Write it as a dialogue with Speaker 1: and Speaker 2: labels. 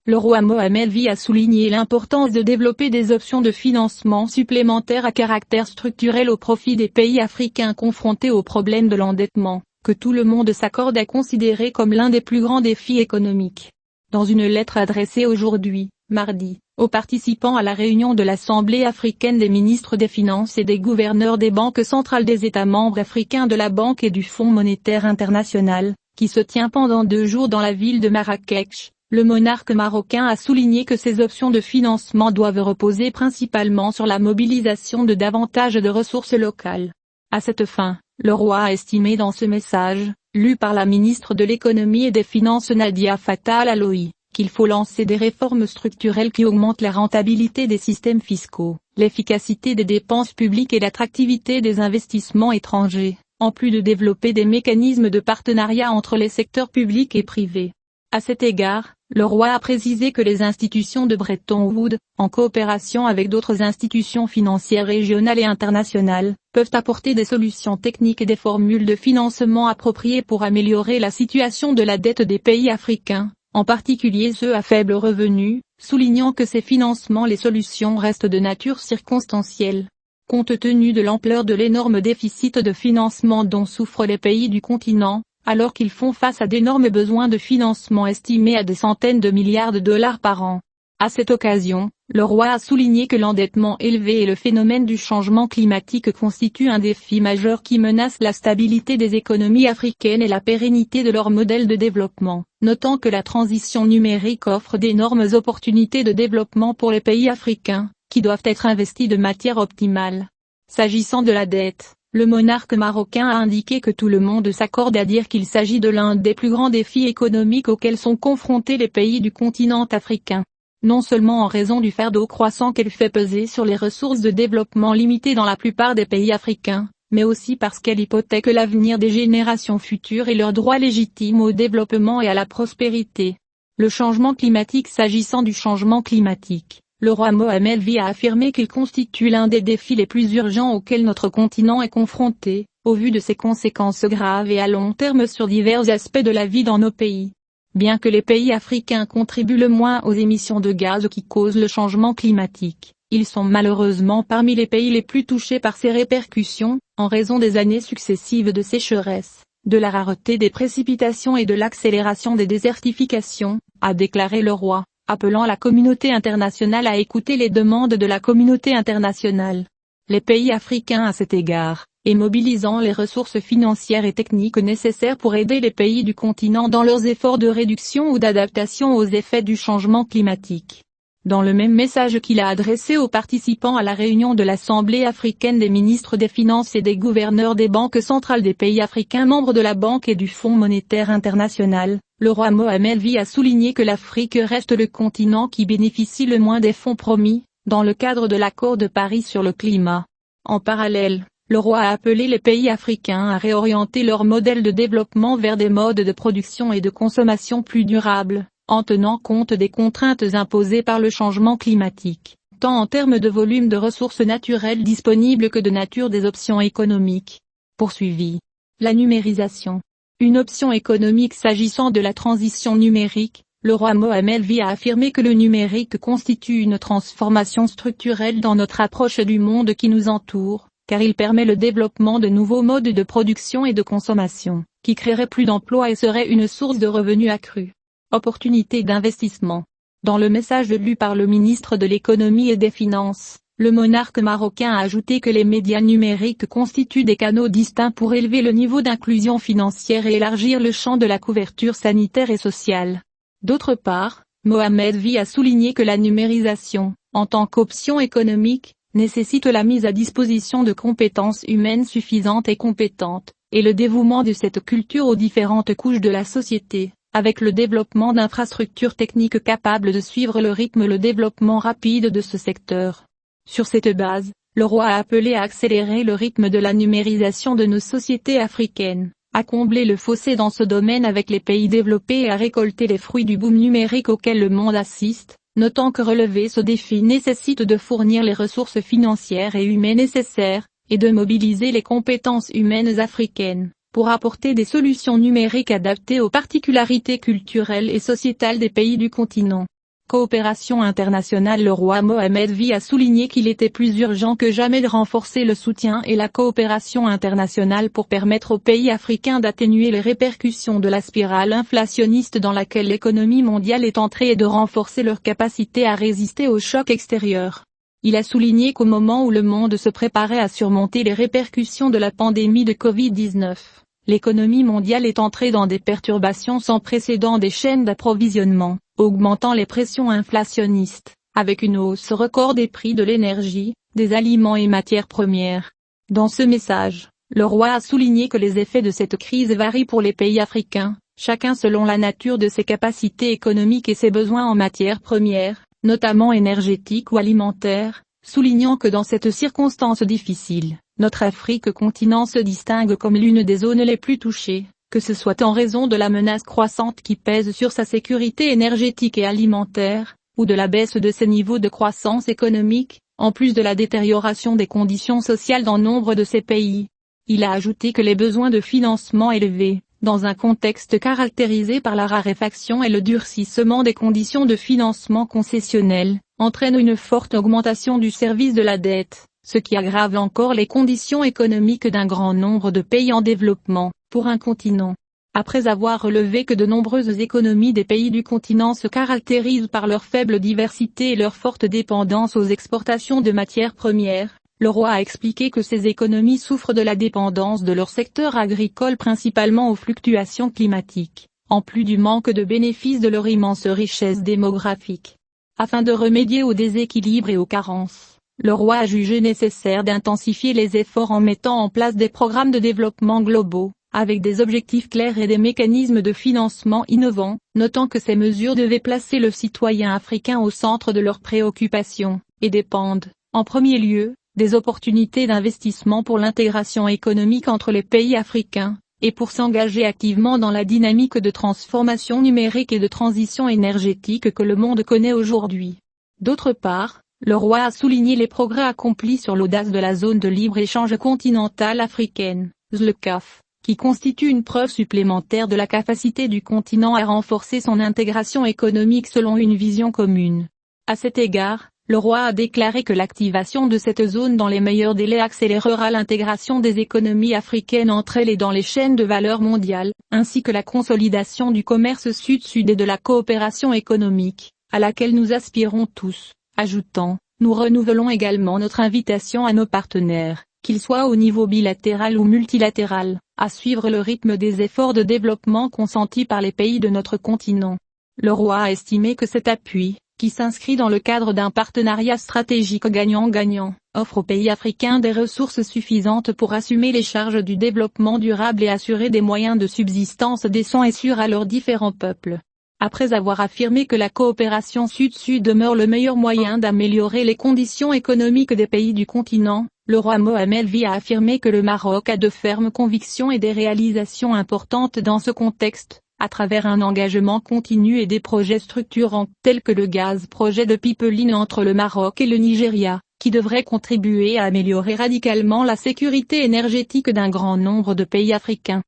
Speaker 1: le roi Mohammed VI a souligné l'importance de développer des options de financement supplémentaires à caractère structurel au profit des pays africains confrontés au problème de l'endettement, que tout le monde s'accorde à considérer comme l'un des plus grands défis économiques. Dans une lettre adressée aujourd'hui, mardi, aux participants à la réunion de l'Assemblée africaine des ministres des Finances et des gouverneurs des banques centrales des États membres africains de la Banque et du Fonds monétaire international, qui se tient pendant 2 jours dans la ville de Marrakech, le monarque marocain a souligné que ces options de financement doivent reposer principalement sur la mobilisation de davantage de ressources locales. À cette fin, le roi a estimé dans ce message, lu par la ministre de l'économie et des finances Nadia Fattah Al-Aloui, qu'il faut lancer des réformes structurelles qui augmentent la rentabilité des systèmes fiscaux, l'efficacité des dépenses publiques et l'attractivité des investissements étrangers, en plus de développer des mécanismes de partenariat entre les secteurs publics et privés. À cet égard, le roi a précisé que les institutions de Bretton Woods, en coopération avec d'autres institutions financières régionales et internationales, peuvent apporter des solutions techniques et des formules de financement appropriées pour améliorer la situation de la dette des pays africains, en particulier ceux à faible revenu, soulignant que ces financements les solutions restent de nature circonstancielle. Compte tenu de l'ampleur de l'énorme déficit de financement dont souffrent les pays du continent, alors qu'ils font face à d'énormes besoins de financement estimés à des centaines de milliards de dollars par an. À cette occasion, le roi a souligné que l'endettement élevé et le phénomène du changement climatique constituent un défi majeur qui menace la stabilité des économies africaines et la pérennité de leur modèle de développement, notant que la transition numérique offre d'énormes opportunités de développement pour les pays africains, qui doivent être investis de manière optimale. S'agissant de la dette, le monarque marocain a indiqué que tout le monde s'accorde à dire qu'il s'agit de l'un des plus grands défis économiques auxquels sont confrontés les pays du continent africain. Non seulement en raison du fardeau croissant qu'elle fait peser sur les ressources de développement limitées dans la plupart des pays africains, mais aussi parce qu'elle hypothèque l'avenir des générations futures et leur droit légitime au développement et à la prospérité. Le changement climatique. S'agissant du changement climatique, le roi Mohammed VI a affirmé qu'il constitue l'un des défis les plus urgents auxquels notre continent est confronté, au vu de ses conséquences graves et à long terme sur divers aspects de la vie dans nos pays. Bien que les pays africains contribuent le moins aux émissions de gaz qui causent le changement climatique, ils sont malheureusement parmi les pays les plus touchés par ces répercussions, en raison des années successives de sécheresse, de la rareté des précipitations et de l'accélération des désertifications, a déclaré le roi, appelant la communauté internationale à écouter les demandes de la communauté internationale. Les pays africains à cet égard, et mobilisant les ressources financières et techniques nécessaires pour aider les pays du continent dans leurs efforts de réduction ou d'adaptation aux effets du changement climatique. Dans le même message qu'il a adressé aux participants à la réunion de l'Assemblée africaine des ministres des Finances et des gouverneurs des banques centrales des pays africains membres de la Banque et du Fonds monétaire international, le roi Mohammed VI a souligné que l'Afrique reste le continent qui bénéficie le moins des fonds promis, dans le cadre de l'accord de Paris sur le climat. En parallèle, le roi a appelé les pays africains à réorienter leur modèle de développement vers des modes de production et de consommation plus durables, en tenant compte des contraintes imposées par le changement climatique, tant en termes de volume de ressources naturelles disponibles que de nature des options économiques. Poursuivi. La numérisation. Une option économique. S'agissant de la transition numérique, le roi Mohammed VI a affirmé que le numérique constitue une transformation structurelle dans notre approche du monde qui nous entoure, car il permet le développement de nouveaux modes de production et de consommation, qui créeraient plus d'emplois et seraient une source de revenus accrus. Opportunités d'investissement. Dans le message lu par le ministre de l'économie et des finances, le monarque marocain a ajouté que les médias numériques constituent des canaux distincts pour élever le niveau d'inclusion financière et élargir le champ de la couverture sanitaire et sociale. D'autre part, Mohammed VI a souligné que la numérisation, en tant qu'option économique, nécessite la mise à disposition de compétences humaines suffisantes et compétentes, et le dévouement de cette culture aux différentes couches de la société, avec le développement d'infrastructures techniques capables de suivre le développement rapide de ce secteur. Sur cette base, le roi a appelé à accélérer le rythme de la numérisation de nos sociétés africaines, à combler le fossé dans ce domaine avec les pays développés et à récolter les fruits du boom numérique auquel le monde assiste, notant que relever ce défi nécessite de fournir les ressources financières et humaines nécessaires, et de mobiliser les compétences humaines africaines, pour apporter des solutions numériques adaptées aux particularités culturelles et sociétales des pays du continent. Coopération internationale. Le roi Mohammed V a souligné qu'il était plus urgent que jamais de renforcer le soutien et la coopération internationale pour permettre aux pays africains d'atténuer les répercussions de la spirale inflationniste dans laquelle l'économie mondiale est entrée et de renforcer leur capacité à résister aux chocs extérieurs. Il a souligné qu'au moment où le monde se préparait à surmonter les répercussions de la pandémie de Covid-19, l'économie mondiale est entrée dans des perturbations sans précédent des chaînes d'approvisionnement, augmentant les pressions inflationnistes, avec une hausse record des prix de l'énergie, des aliments et matières premières. Dans ce message, le roi a souligné que les effets de cette crise varient pour les pays africains, chacun selon la nature de ses capacités économiques et ses besoins en matières premières, notamment énergétiques ou alimentaires, soulignant que dans cette circonstance difficile, notre Afrique continent se distingue comme l'une des zones les plus touchées, que ce soit en raison de la menace croissante qui pèse sur sa sécurité énergétique et alimentaire, ou de la baisse de ses niveaux de croissance économique, en plus de la détérioration des conditions sociales dans nombre de ces pays. Il a ajouté que les besoins de financement élevés, dans un contexte caractérisé par la raréfaction et le durcissement des conditions de financement concessionnel, entraînent une forte augmentation du service de la dette, ce qui aggrave encore les conditions économiques d'un grand nombre de pays en développement, pour un continent. Après avoir relevé que de nombreuses économies des pays du continent se caractérisent par leur faible diversité et leur forte dépendance aux exportations de matières premières, le roi a expliqué que ces économies souffrent de la dépendance de leur secteur agricole principalement aux fluctuations climatiques, en plus du manque de bénéfices de leur immense richesse démographique. Afin de remédier aux déséquilibres et aux carences, le roi a jugé nécessaire d'intensifier les efforts en mettant en place des programmes de développement globaux, avec des objectifs clairs et des mécanismes de financement innovants, notant que ces mesures devaient placer le citoyen africain au centre de leurs préoccupations, et dépendent, en premier lieu, des opportunités d'investissement pour l'intégration économique entre les pays africains, et pour s'engager activement dans la dynamique de transformation numérique et de transition énergétique que le monde connaît aujourd'hui. D'autre part, le roi a souligné les progrès accomplis sur l'audace de la zone de libre-échange continentale africaine, ZLECAf, qui constitue une preuve supplémentaire de la capacité du continent à renforcer son intégration économique selon une vision commune. À cet égard, le roi a déclaré que l'activation de cette zone dans les meilleurs délais accélérera l'intégration des économies africaines entre elles et dans les chaînes de valeur mondiales, ainsi que la consolidation du commerce sud-sud et de la coopération économique, à laquelle nous aspirons tous, ajoutant, nous renouvelons également notre invitation à nos partenaires, qu'ils soient au niveau bilatéral ou multilatéral, à suivre le rythme des efforts de développement consentis par les pays de notre continent. Le roi a estimé que cet appui, qui s'inscrit dans le cadre d'un partenariat stratégique gagnant-gagnant, offre aux pays africains des ressources suffisantes pour assumer les charges du développement durable et assurer des moyens de subsistance décents et sûrs à leurs différents peuples. Après avoir affirmé que la coopération sud-sud demeure le meilleur moyen d'améliorer les conditions économiques des pays du continent, le roi Mohammed V a affirmé que le Maroc a de fermes convictions et des réalisations importantes dans ce contexte, à travers un engagement continu et des projets structurants tels que le gaz projet de pipeline entre le Maroc et le Nigeria, qui devrait contribuer à améliorer radicalement la sécurité énergétique d'un grand nombre de pays africains.